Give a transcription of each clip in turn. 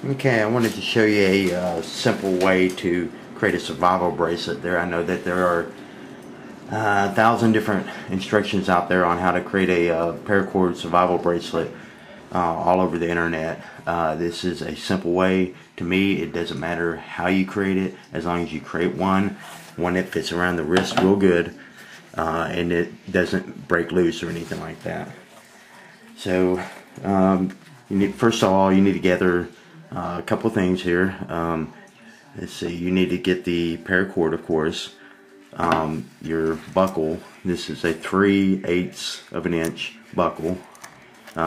Okay, I wanted to show you a simple way to create a survival bracelet. I know that there are 1,000 different instructions out there on how to create a ParaCord Survival Bracelet all over the internet. This is a simple way. To me, it doesn't matter how you create it, as long as you create one that fits around the wrist real good, and it doesn't break loose or anything like that. So first of all, you need to gather a couple things here. Let's see, you need to get the paracord, of course, your buckle. This is a 3/8 of an inch buckle.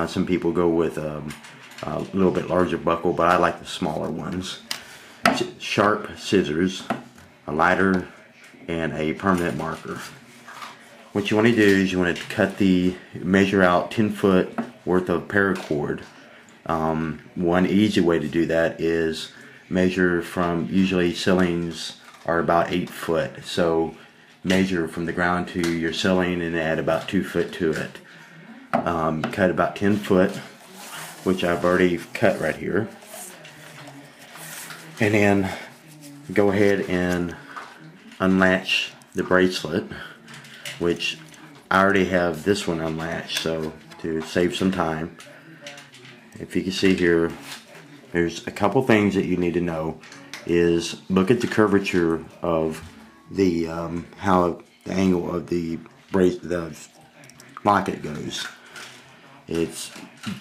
Some people go with a little bit larger buckle, but I like the smaller ones. Sharp scissors, a lighter, and a permanent marker. What you want to do is you want to measure out 10 foot worth of paracord. One easy way to do that is measure from, usually ceilings are about 8 foot, so measure from the ground to your ceiling and add about 2 foot to it. Cut about 10 foot, which I've already cut right here, and then go ahead and unlatch the bracelet, which I already have this one unlatched, so to save some time, if you can see here, there's a couple things that you need to know. Is look at the curvature of the how the angle of the locket goes. It's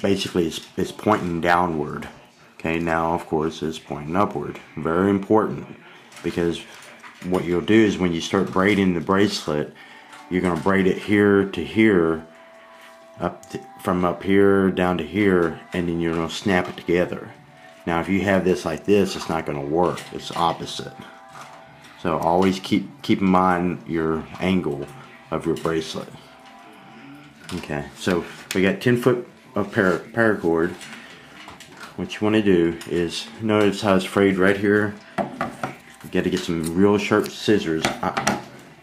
basically it's pointing downward. Okay, now of course it's pointing upward. Very important, because what you'll do is when you start braiding the bracelet, you're going to braid it here to here, from up here down to here, and then you're going to snap it together. Now if you have this like this, it's not going to work. It's opposite. So always keep in mind your angle of your bracelet. Okay, so we got 10 foot of paracord. What you want to do is, notice how it's frayed right here. You got to get some real sharp scissors.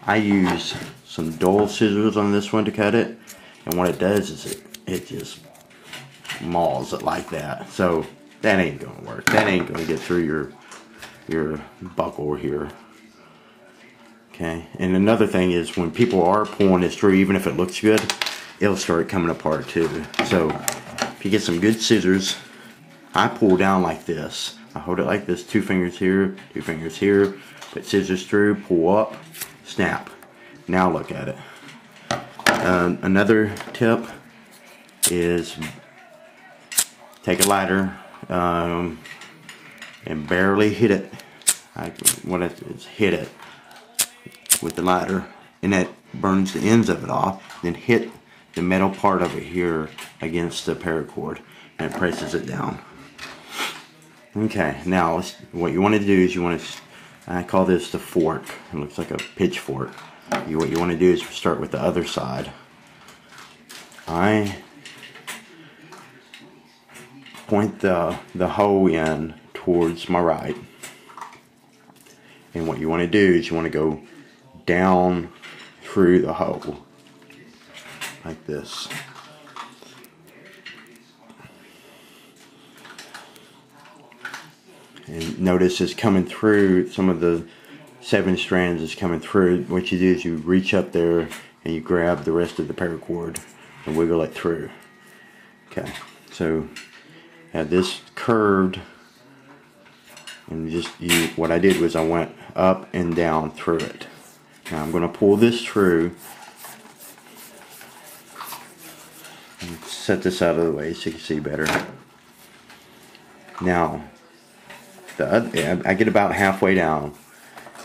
I use some dull scissors on this one to cut it, and what it does is it just mauls it like that. So that ain't gonna work. That ain't gonna get through your buckle here. Okay, and another thing is, when people are pulling this through, even if it looks good, it'll start coming apart too. So if you get some good scissors, I pull down like this. I hold it like this, 2 fingers here, 2 fingers here, put scissors through, pull up, snap. Now look at it. Another tip is take a lighter and barely hit it. Hit it with the lighter, and that burns the ends of it off. Then hit the metal part of it here against the paracord, and it presses it down. Okay, now what you want to do is I call this the fork. It looks like a pitchfork. What you want to do is start with the other side. I point the hoe in towards my right, and what you want to do is you want to go down through the hole like this. And notice it's coming through, some of the 7 strands is coming through. What you do is you reach up there and you grab the rest of the paracord and wiggle it through. Okay, so have this curved, and what I did was I went up and down through it. Now I'm going to pull this through and set this out of the way so you can see better. Now I get about halfway down.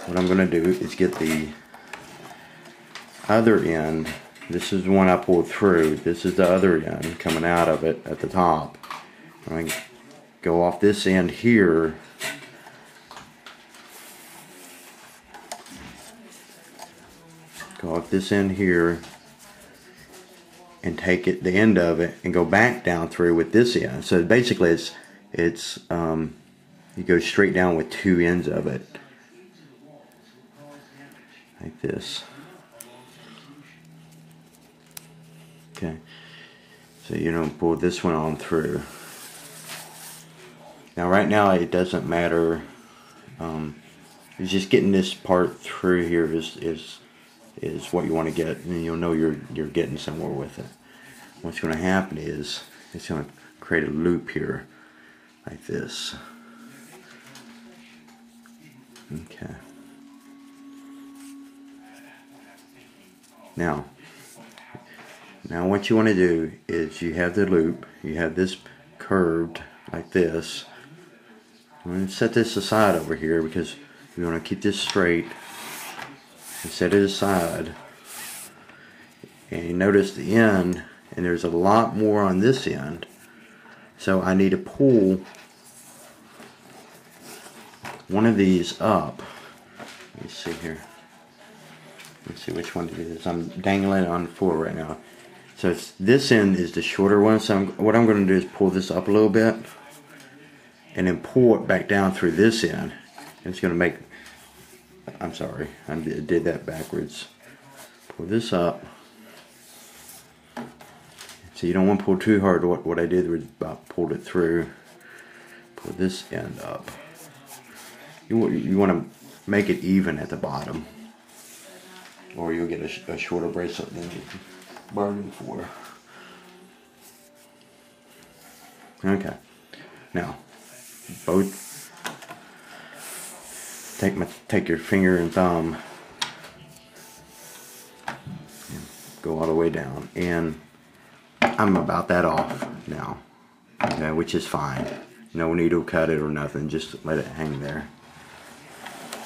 What I'm going to do is get the other end. This is the one I pulled through. This is the other end coming out of it at the top. I go off this end here. Go off this end here and take the end of it and go back down through with this end. So basically it's you go straight down with 2 ends of it like this. Okay, so you don't pull this one on through. Now right now it doesn't matter. It's just getting this part through here is what you want to get, and you'll know you're getting somewhere with it. What's going to happen is it's going to create a loop here like this. Okay. Now what you want to do is you have the loop, you have this curved like this. I'm going to set this aside over here because we want to keep this straight and set it aside. And you notice the end, and there's a lot more on this end, so I need to pull one of these up. Let me see here. Let's see which one it is. I'm dangling it on the floor right now. So this end is the shorter one, so what I'm going to do is pull this up a little bit and then pull it back down through this end. And it's going to make, I'm sorry, I did that backwards. Pull this up. So you don't want to pull too hard. What I did was about pulled it through. Pull this end up. You want to make it even at the bottom, or you'll get a shorter bracelet than you bargained for. Okay. Now, both take your finger and thumb and go all the way down, and I'm about that off now, okay, which is fine. No need to cut it or nothing, just let it hang there.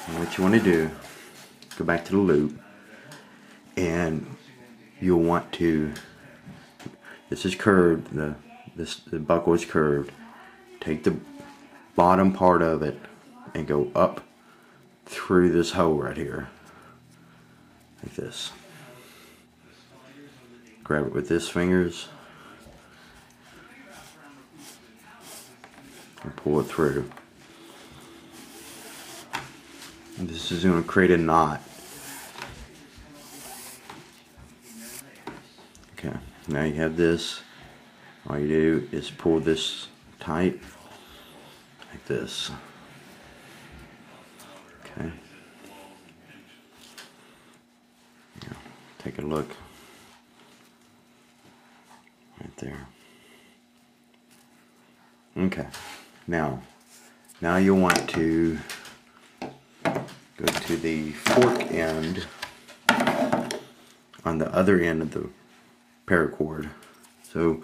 And what you want to do, go back to the loop, and you'll want to, this is curved, the buckle is curved, take the bottom part of it and go up through this hole right here, like this. Grab it with this fingers and pull it through. And this is going to create a knot. Okay, now you have this. All you do is pull this tight like this. Okay. Now, take a look. Right there. Okay. Now you'll want to go to the fork end on the other end of the paracord. So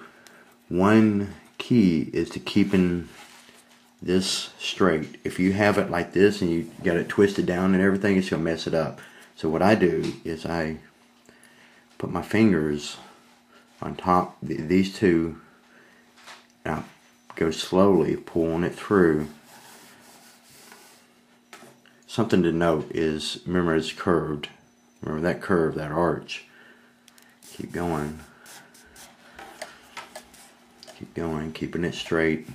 one key is to keeping this straight. If you have it like this and you got it twisted down and everything, it's gonna mess it up. So what I do is I put my fingers on top, these two, and I go slowly pulling it through. Something to note is, remember it's curved. Remember that curve, that arch. Keep going. Keep going, keeping it straight.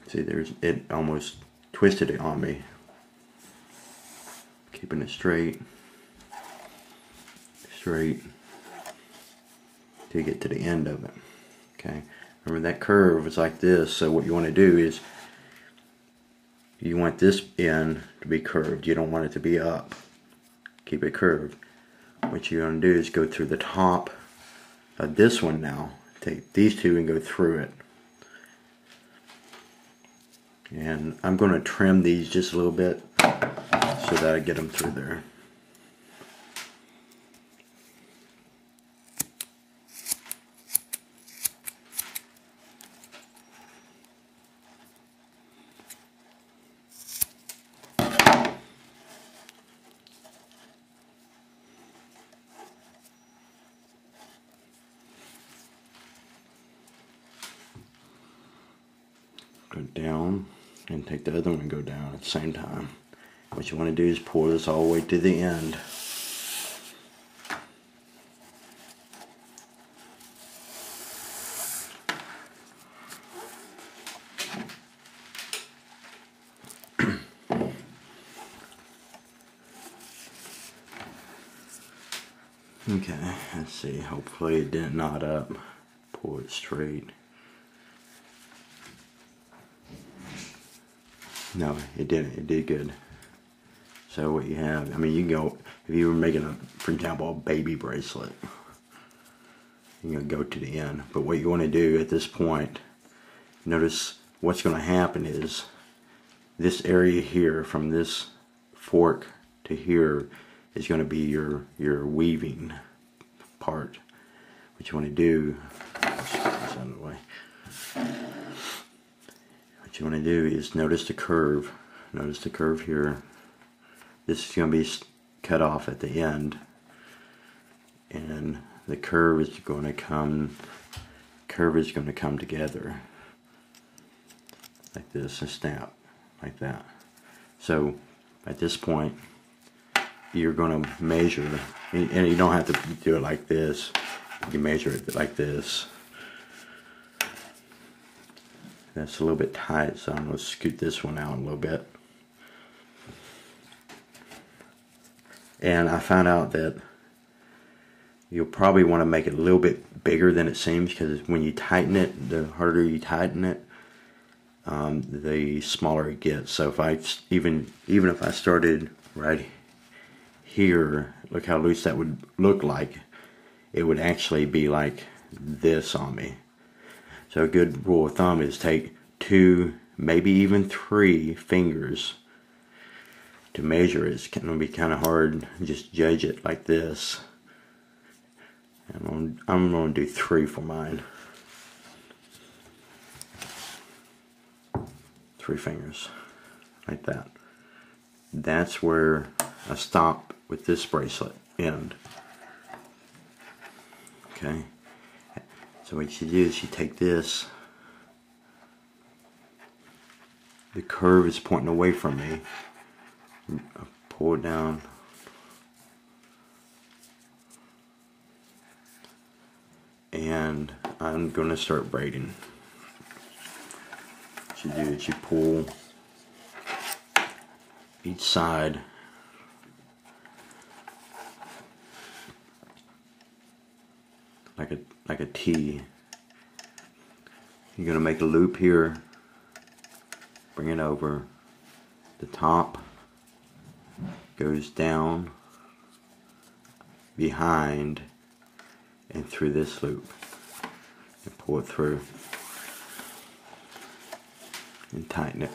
See, it almost twisted it on me. Keeping it straight. Straight. Till you get to the end of it. Okay. Remember that curve is like this, so what you want to do is you want this end to be curved. You don't want it to be up. Keep it curved. What you're going to do is go through the top of this one now. Take these two and go through it. And I'm going to trim these just a little bit so that I get them through there. Go down and take the other one and go down at the same time. What you want to do is pour this all the way to the end. Okay, let's see. Hopefully it didn't knot up. Pull it straight. No, it didn't. It did good. So what you have, I mean, you can go, if you were making a, for example, a baby bracelet, you're going to go to the end. But what you want to do at this point, notice what's going to happen is this area here, from this fork to here, is going to be your weaving part. What you want to do, let's get this out of the way. What you want to do is notice the curve. Notice the curve here. This is going to be cut off at the end, and the curve is going to come. Together like this, and snap like that. So at this point, you're going to measure, and you don't have to do it like this. You can measure it like this. That's a little bit tight, so I'm going to scoot this one out a little bit. And I found out that you'll probably want to make it a little bit bigger than it seems, because when you tighten it, the harder you tighten it, the smaller it gets. So if I even if I started right here, look how loose that would look like. It would actually be like this on me. So a good rule of thumb is take 2, maybe even 3 fingers to measure it. It's going to be kind of hard. Just judge it like this. And I'm going to do 3 for mine. 3 fingers, like that. That's where I stop with this bracelet end. Okay. So what you do is you take this. The curve is pointing away from me. I pull it down. And I'm going to start braiding. What you do is you pull each side like a T. You're going to make a loop here, bring it over. The top goes down, behind, and through this loop, and pull it through and tighten it.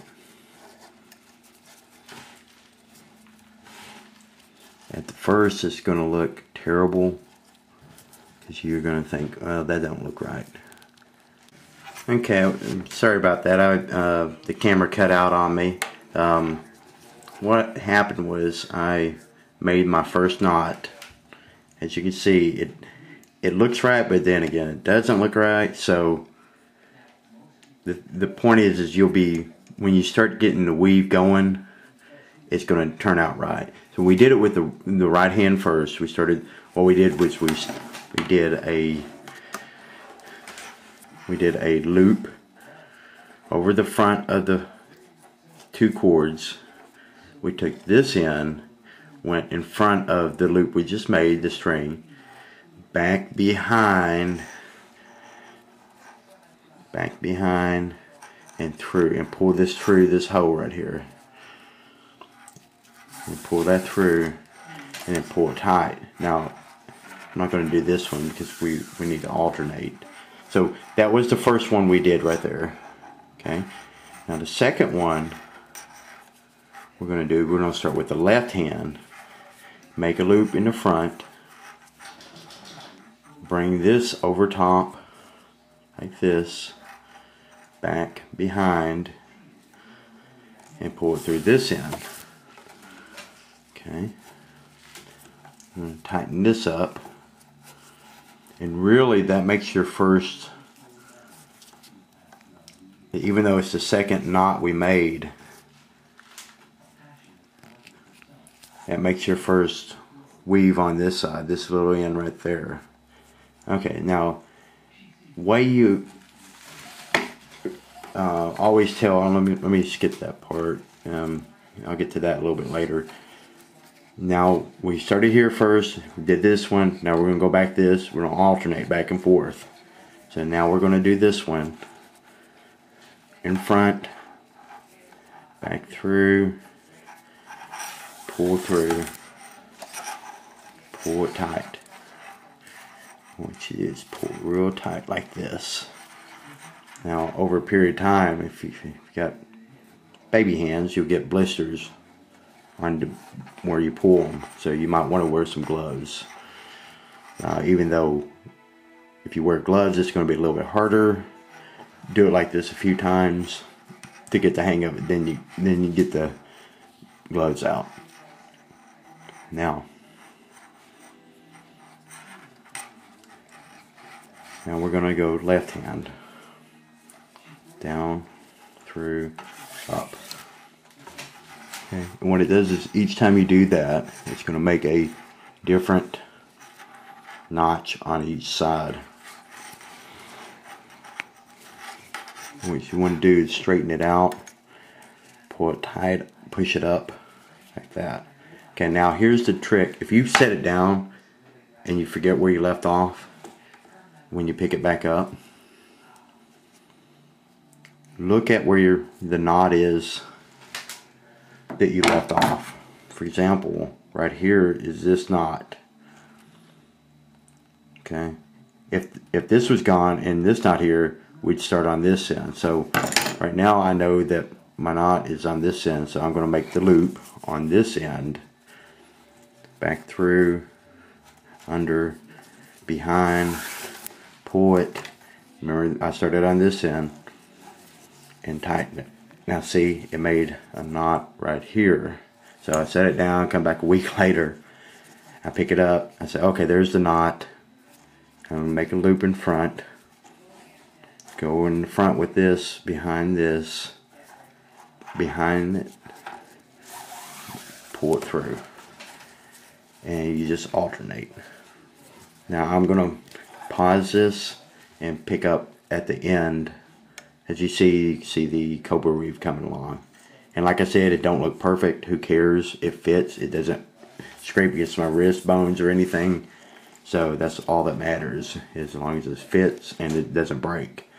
At the first, it's going to look terrible, because you're going to think, well, that don't look right. Okay, sorry about that. The camera cut out on me. What happened was I made my first knot. As you can see, it looks right, but then again, it doesn't look right. So the point is you'll be, when you start getting the weave going, it's going to turn out right. So we did it with the right hand first. We started. What we did was we did a loop over the front of the 2 cords. We took this end, went in front of the loop we just made, the string, back behind, and through, and pull this through this hole right here. And pull that through, and then pull it tight. Now, I'm not going to do this one because we need to alternate. So that was the first one we did right there. Okay. Now the second one we're going to start with the left hand. Make a loop in the front. Bring this over top like this. Back behind. And pull it through this end. Okay. I'm going to tighten this up. And really that makes your first, even though it's the second knot we made, that makes your first weave on this side, this little end right there. Okay, now way you always tell, let me skip that part, I'll get to that a little bit later. Now we started here first, did this one, now we're going to go back this, we're going to alternate back and forth. So now we're going to do this one in front, back through, pull through, pull it tight. What you do is pull real tight like this. Now over a period of time, if you've got baby hands, you'll get blisters on where you pull them, so you might want to wear some gloves. Even though if you wear gloves it's going to be a little bit harder. Do it like this a few times to get the hang of it, then you get the gloves out. Now we're going to go left hand, down, through, up. Okay. And what it does is each time you do that, it's going to make a different notch on each side. What you want to do is straighten it out, pull it tight, push it up like that. Okay, now here's the trick. If you set it down and you forget where you left off, when you pick it back up, look at where the knot is that you left off. For example, right here is this knot. Okay, if this was gone and this knot here, we'd start on this end. So right now I know that my knot is on this end, so I'm going to make the loop on this end, back through, under, behind, pull it. Remember, I started on this end and tighten it. Now see, it made a knot right here. So I set it down, come back a week later, I pick it up, I say, okay, there's the knot. I'm going to make a loop in front, go in the front with this, behind it, pull it through, and you just alternate. Now I'm going to pause this and pick up at the end. As you see the cobra weave coming along. And like I said, it don't look perfect. Who cares? It fits. It doesn't scrape against my wrist bones or anything. So that's all that matters, as long as it fits and it doesn't break.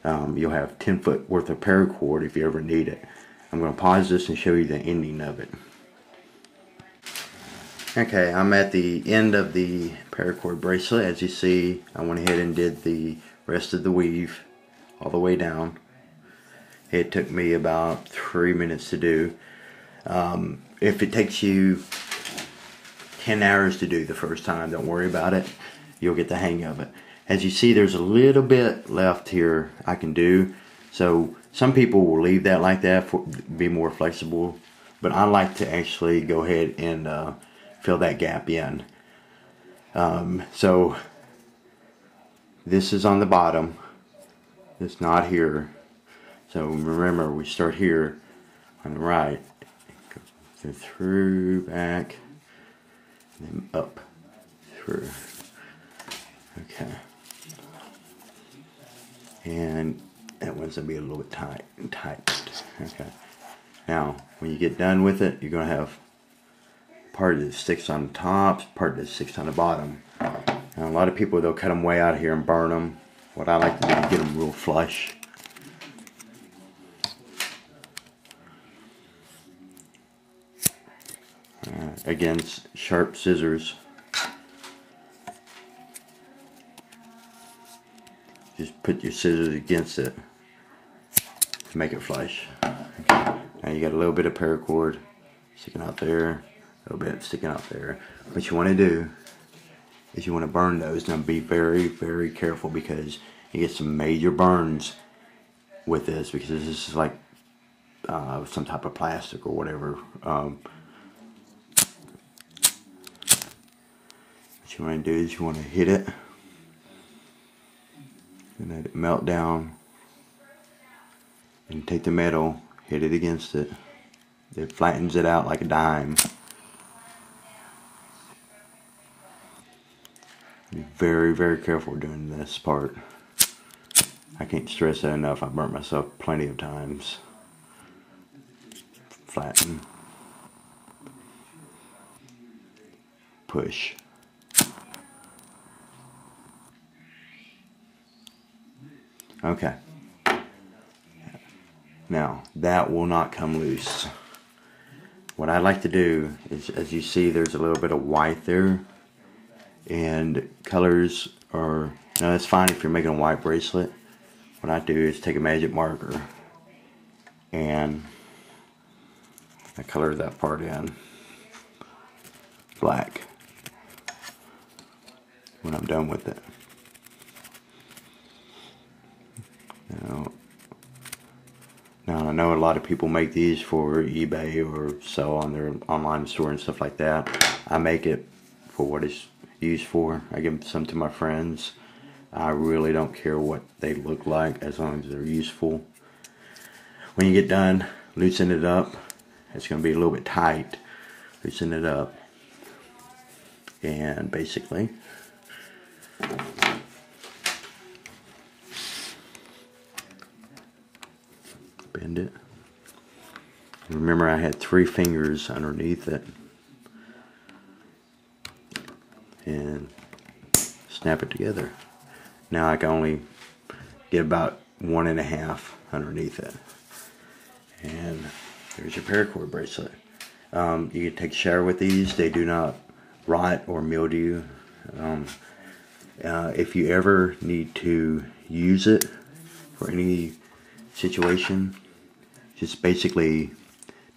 You'll have 10 foot worth of paracord if you ever need it. I'm going to pause this and show you the ending of it. Okay, I'm at the end of the paracord bracelet. As you see, I went ahead and did the rest of the weave all the way down. It took me about 3 minutes to do. If it takes you 10 hours to do the first time, don't worry about it. You'll get the hang of it. As you see, there's a little bit left here I can do. So some people will leave that like that for be more flexible, but I like to actually go ahead and fill that gap in. So this is on the bottom. This knot here. So remember, we start here on the right, go through, back, and then up, through. Okay. And that one's gonna be a little bit tight. Okay. Now, when you get done with it, you're gonna have part that sticks on the top, part that sticks on the bottom. Now, a lot of people, they'll cut them way out here and burn them. What I like to do is get them real flush. Again, sharp scissors. Just put your scissors against it to make it flush. Okay. Now you got a little bit of paracord sticking out there, a little bit sticking out there. What you want to do is you want to burn those. Now be very, very careful, because you get some major burns with this, because this is like some type of plastic or whatever. What you want to do is you want to hit it and let it melt down, and take the metal, hit it against it. It flattens it out like a dime. Be very, very careful doing this part. I can't stress that enough. I've burnt myself plenty of times. Flatten. push. Okay. Now, that will not come loose. What I like to do is, as you see, there's a little bit of white there. And colors are, now that's fine if you're making a white bracelet. What I do is take a magic marker and I color that part in black when I'm done with it. Now I know a lot of people make these for eBay or sell on their online store and stuff like that. I make it for what it's used for. I give some to my friends. I really don't care what they look like as long as they're useful. When you get done, loosen it up. It's going to be a little bit tight. Loosen it up. And basically, bend it. Remember, I had 3 fingers underneath it. And snap it together. Now I can only get about 1.5 underneath it. And there's your ParaCord bracelet. You can take a shower with these. They do not rot or mildew. If you ever need to use it for any situation, just basically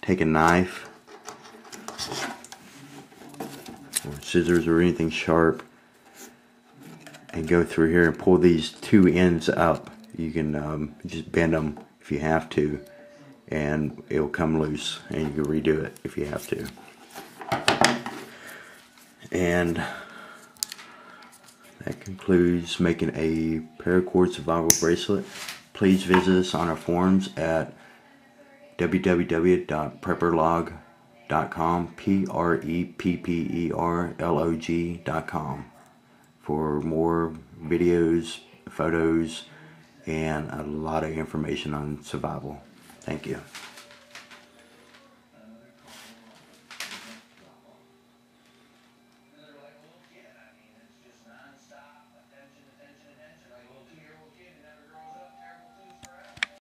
take a knife or scissors or anything sharp and go through here and pull these 2 ends up. You can just bend them if you have to, and it'll come loose, and you can redo it if you have to. And that concludes making a ParaCord Survival Bracelet. Please visit us on our forums at www.prepperlog.com, PREPPERLOG.com, for more videos, photos, and a lot of information on survival. Thank you.